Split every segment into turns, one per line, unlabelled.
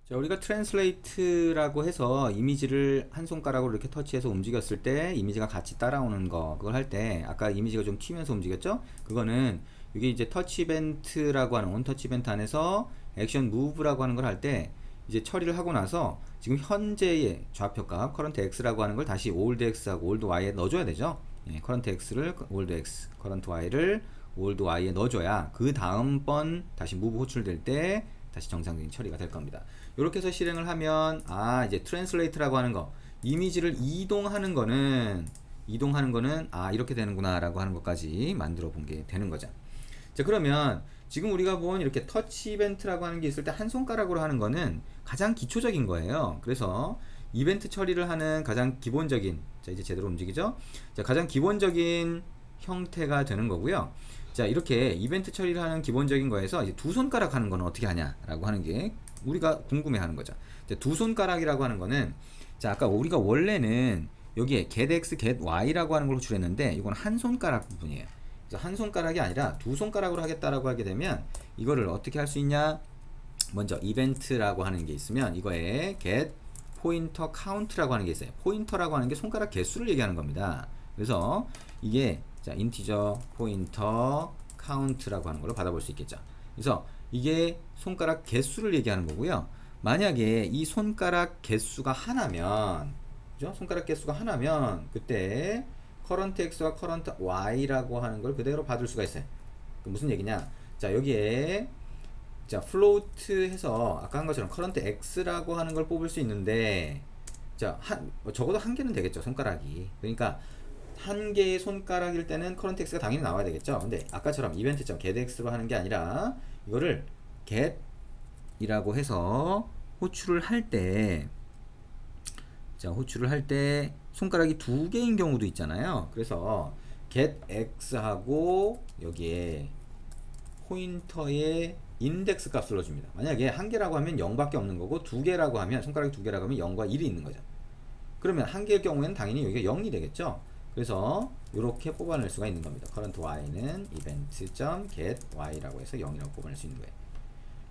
자, 우리가 트랜슬레이트라고 해서 이미지를 한 손가락으로 이렇게 터치해서 움직였을 때 이미지가 같이 따라오는 거, 그걸 할 때 아까 이미지가 좀 튀면서 움직였죠? 그거는 이게 이제 터치 이벤트라고 하는 온 터치 이벤트 안에서 액션 무브라고 하는 걸 할 때 이제 처리를 하고 나서 지금 현재의 좌표값 커런트 x라고 하는 걸 다시 올드 x하고 올드 y에 넣어줘야 되죠. 예, 커런트 x를 올드 x, 커런트 y를 올드 y에 넣어줘야 그 다음번 다시 무브 호출될 때 다시 정상적인 처리가 될 겁니다. 이렇게 해서 실행을 하면 이제 트랜슬레이트라고 하는 거, 이미지를 이동하는 거는 이렇게 되는구나 라고 하는 것까지 만들어 본 게 되는 거죠. 자, 그러면 지금 우리가 본 이렇게 터치 이벤트라고 하는 게 있을 때 한 손가락으로 하는 거는 가장 기초적인 거예요. 그래서 이벤트 처리를 하는 가장 기본적인, 자 이제 제대로 움직이죠. 자, 가장 기본적인 형태가 되는 거고요. 자, 이렇게 이벤트 처리를 하는 기본적인 거에서 이제 두 손가락 하는 거는 어떻게 하냐라고 하는 게 우리가 궁금해 하는 거죠. 자, 두 손가락이라고 하는 거는, 자 아까 우리가 원래는 여기에 get x, get y라고 하는 걸 호출했는데 이건 한 손가락 부분이에요. 그래서 한 손가락이 아니라 두 손가락으로 하겠다라고 하게 되면 이거를 어떻게 할 수 있냐? 먼저 이벤트라고 하는 게 있으면 이거에 get 포인터 카운트라고 하는 게 있어요. 포인터라고 하는 게 손가락 개수를 얘기하는 겁니다. 그래서 이게 자 인티저 포인터 카운트라고 하는 걸로 받아볼 수 있겠죠. 그래서 이게 손가락 개수를 얘기하는 거고요. 만약에 이 손가락 개수가 하나면, 그죠? 손가락 개수가 하나면 그때 커런트 x와 커런트 y라고 하는 걸 그대로 받을 수가 있어요. 무슨 얘기냐? 자, 여기에 자 플로트 해서 아까 한 것처럼 커런트 x라고 하는 걸 뽑을 수 있는데, 자 적어도 한 개는 되겠죠, 손가락이. 그러니까 한 개의 손가락일 때는 커런트 x가 당연히 나와야 되겠죠. 근데 아까처럼 이벤트.get x로 하는 게 아니라 이거를 get 이라고 해서 호출을 할 때, 자 호출을 할 때 손가락이 두 개인 경우도 있잖아요. 그래서 get x하고 여기에 포인터의 인덱스 값을 넣어줍니다. 만약에 한 개라고 하면 0밖에 없는 거고, 두 개라고 하면, 손가락이 두 개라고 하면 0과 1이 있는 거죠. 그러면 한 개일 경우에는 당연히 여기가 0이 되겠죠. 그래서 이렇게 뽑아낼 수가 있는 겁니다. current y는 event.get y라고 해서 0이라고 뽑아낼 수 있는 거예요.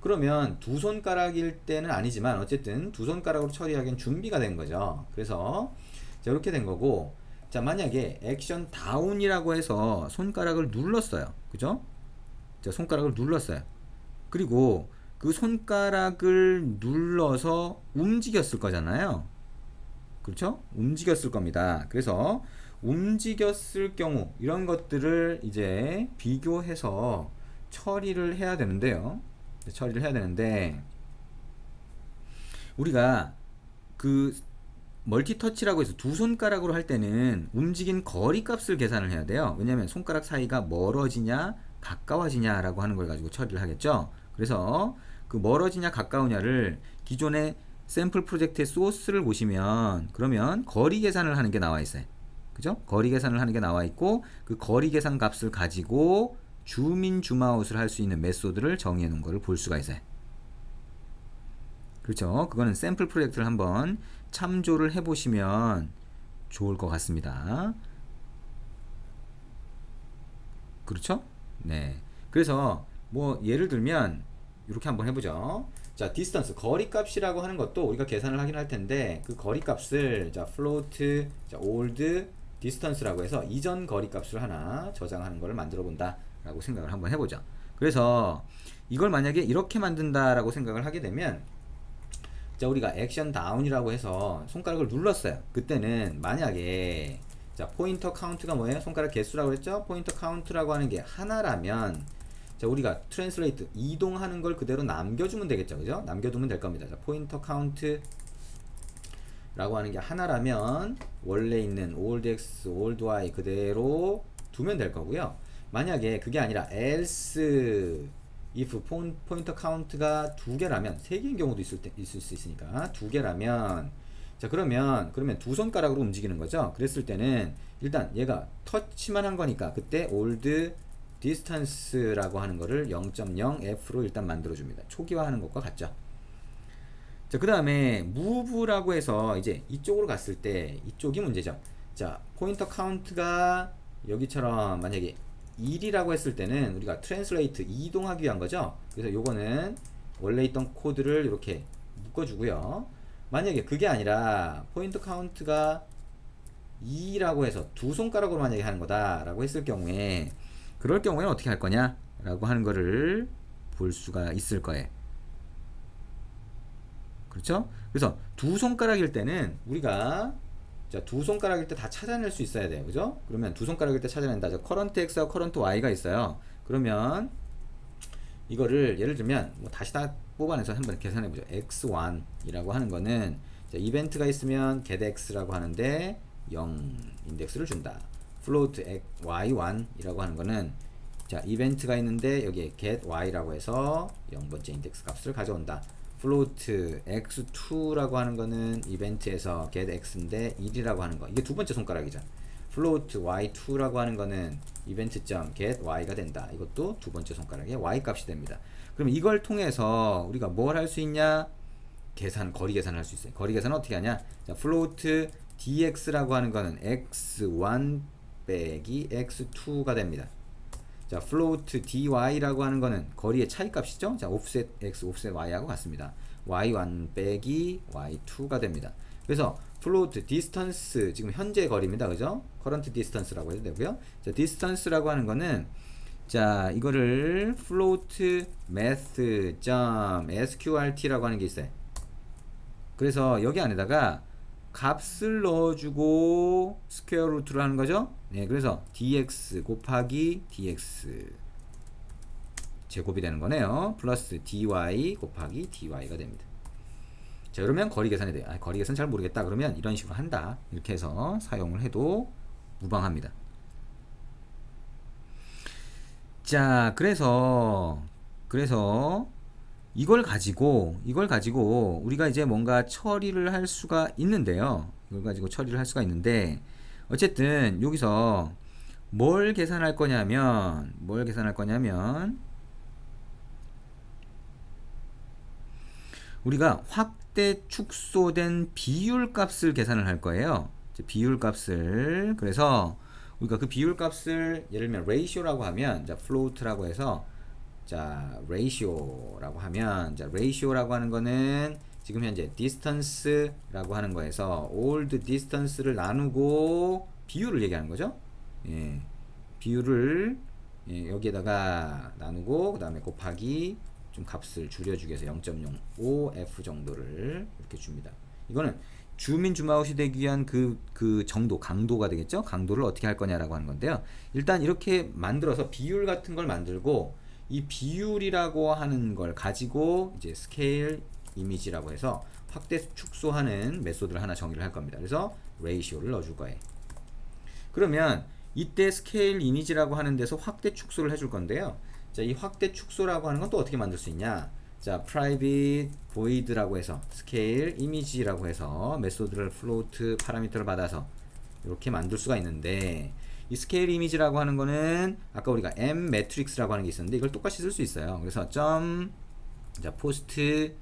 그러면 두 손가락일 때는 아니지만 어쨌든 두 손가락으로 처리하기엔 준비가 된 거죠. 그래서 자, 이렇게 된 거고, 자 만약에 액션 다운이라고 해서 손가락을 눌렀어요. 그죠? 자, 손가락을 눌렀어요. 그리고 그 손가락을 눌러서 움직였을 거잖아요. 그렇죠? 움직였을 겁니다. 그래서 움직였을 경우 이런 것들을 이제 비교해서 처리를 해야 되는데요. 처리를 해야 되는데 우리가 그 멀티터치라고 해서 두 손가락으로 할 때는 움직인 거리 값을 계산을 해야 돼요. 왜냐하면 손가락 사이가 멀어지냐 가까워지냐 라고 하는 걸 가지고 처리를 하겠죠. 그래서 그 멀어지냐 가까우냐를 기존의 샘플 프로젝트의 소스를 보시면, 그러면 거리 계산을 하는 게 나와 있어요. 그죠? 거리 계산을 하는 게 나와 있고, 그 거리 계산 값을 가지고 줌인 줌아웃을 할 수 있는 메소드를 정의해 놓은 거를 볼 수가 있어요. 그렇죠? 그거는 샘플 프로젝트를 한번 참조를 해 보시면 좋을 것 같습니다. 그렇죠? 네. 그래서 뭐 예를 들면 이렇게 한번 해보죠. 자, 디스턴스 거리 값이라고 하는 것도 우리가 계산을 하긴 할 텐데, 그 거리 값을 자 float 자 old distance라고 해서 이전 거리 값을 하나 저장하는 것을 만들어 본다 라고 생각을 한번 해보죠. 그래서 이걸 만약에 이렇게 만든다라고 생각을 하게 되면, 자 우리가 액션 다운이라고 해서 손가락을 눌렀어요. 그때는 만약에 자 포인터 카운트가 뭐예요? 손가락 개수라고 그랬죠? 포인터 카운트라고 하는 게 하나라면, 자 우리가 트랜슬레이트 이동하는 걸 그대로 남겨주면 되겠죠. 그죠? 남겨두면 될 겁니다. 자 포인터 카운트 라고 하는 게 하나라면 원래 있는 old x, old y 그대로 두면 될 거고요. 만약에 그게 아니라 else if 포인터 카운트가 두 개라면, 세 개인 경우도 있을 수 있으니까 두 개라면, 자 그러면 두 손가락으로 움직이는 거죠. 그랬을 때는 일단 얘가 터치만 한 거니까 그때 old distance라고 하는 거를 0.0f로 일단 만들어 줍니다. 초기화하는 것과 같죠. 자, 그 다음에 move라고 해서 이제 이쪽으로 갔을 때 이쪽이 문제죠. 자, 포인터 카운트가 여기처럼 만약에 1이라고 했을 때는 우리가 트랜슬레이트 이동하기 위한 거죠. 그래서 요거는 원래 있던 코드를 이렇게 묶어주고요. 만약에 그게 아니라 포인트 카운트가 2라고 해서 두 손가락으로 만약에 하는 거다 라고 했을 경우에, 그럴 경우에는 어떻게 할 거냐 라고 하는 거를 볼 수가 있을 거예요. 그렇죠? 그래서 두 손가락일 때는 우리가, 자, 두 손가락일 때 다 찾아낼 수 있어야 돼요. 그죠? 그러면 두 손가락일 때 찾아낸다. 자, 커런트 X와 커런트 Y가 있어요. 그러면 이거를 예를 들면 뭐 다시 다 뽑아내서 한번 계산해 보죠. X1이라고 하는 거는, 자, 이벤트가 있으면 getX라고 하는데 0 인덱스를 준다. float Y1이라고 하는 거는, 자, 이벤트가 있는데 여기에 getY라고 해서 0번째 인덱스 값을 가져온다. float x2라고 하는 거는 이벤트에서 getX인데 1이라고 하는 거, 이게 두 번째 손가락이죠. float y2라고 하는 거는 이벤트.getY가 된다. 이것도 두 번째 손가락에 y 값이 됩니다. 그럼 이걸 통해서 우리가 뭘 할 수 있냐? 거리 계산을 할 수 있어요. 거리 계산은 어떻게 하냐? 자, float dx라고 하는 거는 x1 빼기 x2가 됩니다. 자, float dy라고 하는 거는 거리의 차이 값이죠. 자, offset x, offset y하고 같습니다. y1 빼기 y2가 됩니다. 그래서 float distance, 지금 현재 거리입니다. 그죠? current distance라고 해도 되고요. 자, distance라고 하는 거는, 자, 이거를 float math.sqrt라고 하는 게 있어요. 그래서 여기 안에다가 값을 넣어주고 스퀘어 루트로 하는 거죠. 네, 그래서 dx 곱하기 dx 제곱이 되는 거네요. 플러스 dy 곱하기 dy가 됩니다. 자, 그러면 거리 계산이 돼요. 거리 계산 잘 모르겠다 그러면 이런 식으로 한다. 이렇게 해서 사용을 해도 무방합니다. 자, 그래서 이걸 가지고 우리가 이제 뭔가 처리를 할 수가 있는데요. 이걸 가지고 처리를 할 수가 있는데, 어쨌든 여기서 뭘 계산할 거냐면 우리가 확대 축소된 비율 값을 계산을 할 거예요. 비율 값을. 그래서 우리가 그 비율 값을 예를 들면 ratio라고 하면, 자, float라고 해서, 자, ratio라고 하면, 자, ratio라고 하는 거는 지금 현재 distance라고 하는 거에서 old distance를 나누고 비율을 얘기하는 거죠. 예, 비율을, 예, 여기에다가 나누고 그 다음에 곱하기 좀 값을 줄여주기 위해서 0.05f 정도를 이렇게 줍니다. 이거는 주민 주마웃이 되기 위한 그 정도, 강도가 되겠죠. 강도를 어떻게 할 거냐라고 하는 건데요. 일단 이렇게 만들어서 비율 같은 걸 만들고, 이 비율이라고 하는 걸 가지고 이제 스케일 이미지라고 해서 확대 축소하는 메소드를 하나 정의를 할 겁니다. 그래서 ratio를 넣어줄 거예요. 그러면 이때 스케일 이미지라고 하는 데서 확대 축소를 해줄 건데요. 자, 이 확대 축소라고 하는 건 또 어떻게 만들 수 있냐? 자, private void라고 해서 스케일 이미지라고 해서 메소드를 float 파라미터를 받아서 이렇게 만들 수가 있는데, 이 스케일 이미지라고 하는 거는 아까 우리가 m 매트릭스라고 하는 게 있었는데 이걸 똑같이 쓸 수 있어요. 그래서 자, post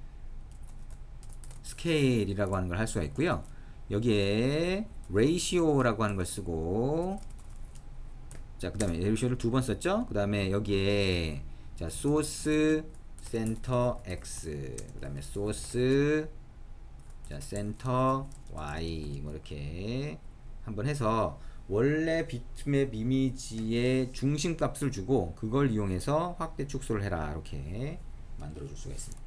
scale이라고 하는 걸 할 수가 있고요. 여기에 ratio라고 하는 걸 쓰고, 자, 그 다음에 ratio를 두 번 썼죠. 그 다음에 여기에, 자, source center x, 그 다음에 source, 자, center y, 뭐 이렇게 한번 해서 원래 비트맵 이미지의 중심 값을 주고 그걸 이용해서 확대 축소를 해라, 이렇게 만들어 줄 수가 있습니다.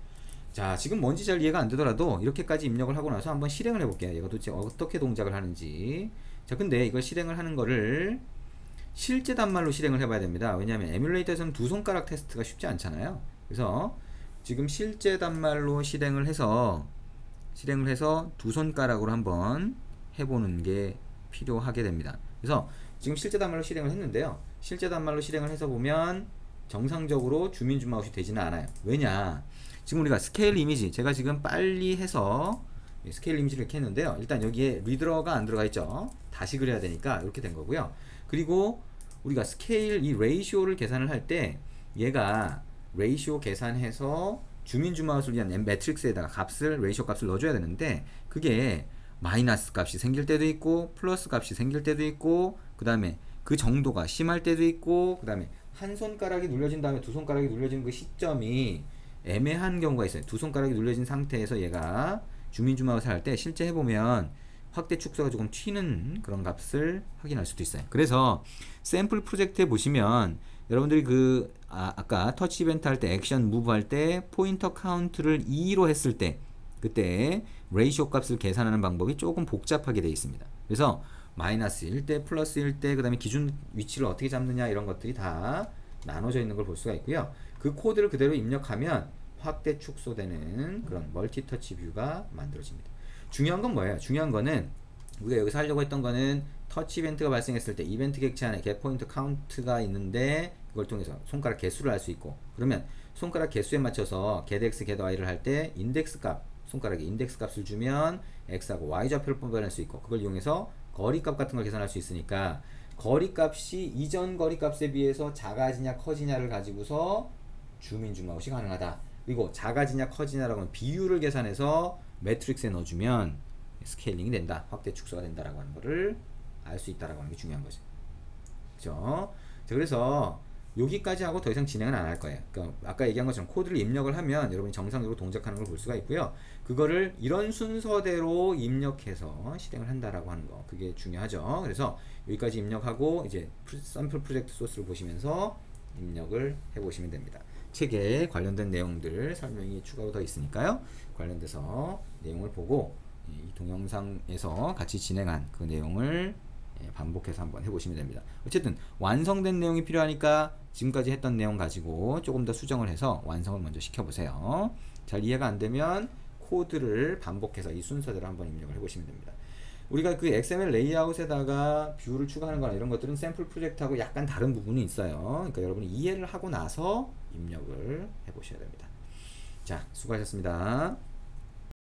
자, 지금 뭔지 잘 이해가 안 되더라도 이렇게까지 입력을 하고 나서 한번 실행을 해 볼게요. 얘가 도대체 어떻게 동작을 하는지. 자, 근데 이걸 실행을 하는 거를 실제 단말로 실행을 해봐야 됩니다. 왜냐하면 에뮬레이터에서는 두 손가락 테스트가 쉽지 않잖아요. 그래서 지금 실제 단말로 실행을 해서 두 손가락으로 한번 해보는 게 필요하게 됩니다. 그래서 지금 실제 단말로 실행을 했는데요. 실제 단말로 실행을 해서 보면 정상적으로 주민 줌아웃이 되지는 않아요. 왜냐? 지금 우리가 스케일 이미지, 제가 지금 빨리 해서 스케일 이미지를 이렇게 했는데요. 일단 여기에 리드러가 안 들어가 있죠. 다시 그려야 되니까 이렇게 된 거고요. 그리고 우리가 스케일 이 레이시오를 계산을 할 때 얘가 레이시오 계산해서 주민 줌아웃을 위한 매트릭스에다가 레이시오 값을 넣어줘야 되는데, 그게 마이너스 값이 생길 때도 있고 플러스 값이 생길 때도 있고, 그 다음에 그 정도가 심할 때도 있고, 그 다음에 한 손가락이 눌려진 다음에 두 손가락이 눌려지는 그 시점이 애매한 경우가 있어요. 두 손가락이 눌려진 상태에서 얘가 주민주마웃을 할 때 실제 해보면 확대 축소가 조금 튀는 그런 값을 확인할 수도 있어요. 그래서 샘플 프로젝트에 보시면 여러분들이 아까 터치 이벤트 할 때 액션 무브 할 때 포인터 카운트를 2로 했을 때 그때 레이쇼 값을 계산하는 방법이 조금 복잡하게 되어 있습니다. 그래서 마이너스 1대 플러스 1대 그 다음에 기준 위치를 어떻게 잡느냐 이런 것들이 다 나눠져 있는 걸 볼 수가 있고요. 그 코드를 그대로 입력하면 확대 축소되는 그런 멀티 터치 뷰가 만들어집니다. 중요한 건 뭐예요? 중요한 거는 우리가 여기서 하려고 했던 거는 터치 이벤트가 발생했을 때 이벤트 객체 안에 get 포인트 카운트가 있는데 그걸 통해서 손가락 개수를 알 수 있고, 그러면 손가락 개수에 맞춰서 get x, get y를 할 때 인덱스 값, 손가락에 인덱스 값을 주면 x하고 y 좌표를 뽑아낼 수 있고, 그걸 이용해서 거리 값 같은 걸 계산할 수 있으니까 거리 값이 이전 거리 값에 비해서 작아지냐 커지냐를 가지고서 주민주마웃이 가능하다. 그리고 작아지냐 커지냐라고 하는 비율을 계산해서 매트릭스에 넣어주면 스케일링이 된다, 확대 축소가 된다라고 하는 거를 알 수 있다라고 하는 게 중요한 거죠. 그죠? 자, 그래서 여기까지 하고 더 이상 진행은 안 할 거예요. 그러니까 아까 얘기한 것처럼 코드를 입력을 하면 여러분이 정상적으로 동작하는 걸 볼 수가 있고요. 그거를 이런 순서대로 입력해서 실행을 한다라고 하는 거, 그게 중요하죠. 그래서 여기까지 입력하고 이제 샘플 프로젝트 소스를 보시면서 입력을 해보시면 됩니다. 책에 관련된 내용들 설명이 추가로 더 있으니까요. 관련돼서 내용을 보고 이 동영상에서 같이 진행한 그 내용을 반복해서 한번 해보시면 됩니다. 어쨌든 완성된 내용이 필요하니까 지금까지 했던 내용 가지고 조금 더 수정을 해서 완성을 먼저 시켜보세요. 잘 이해가 안 되면 코드를 반복해서 이 순서대로 한번 입력을 해보시면 됩니다. 우리가 그 XML 레이아웃에다가 뷰를 추가하는 거나 이런 것들은 샘플 프로젝트하고 약간 다른 부분이 있어요. 그러니까 여러분이 이해를 하고 나서 입력을 해보셔야 됩니다. 자, 수고하셨습니다.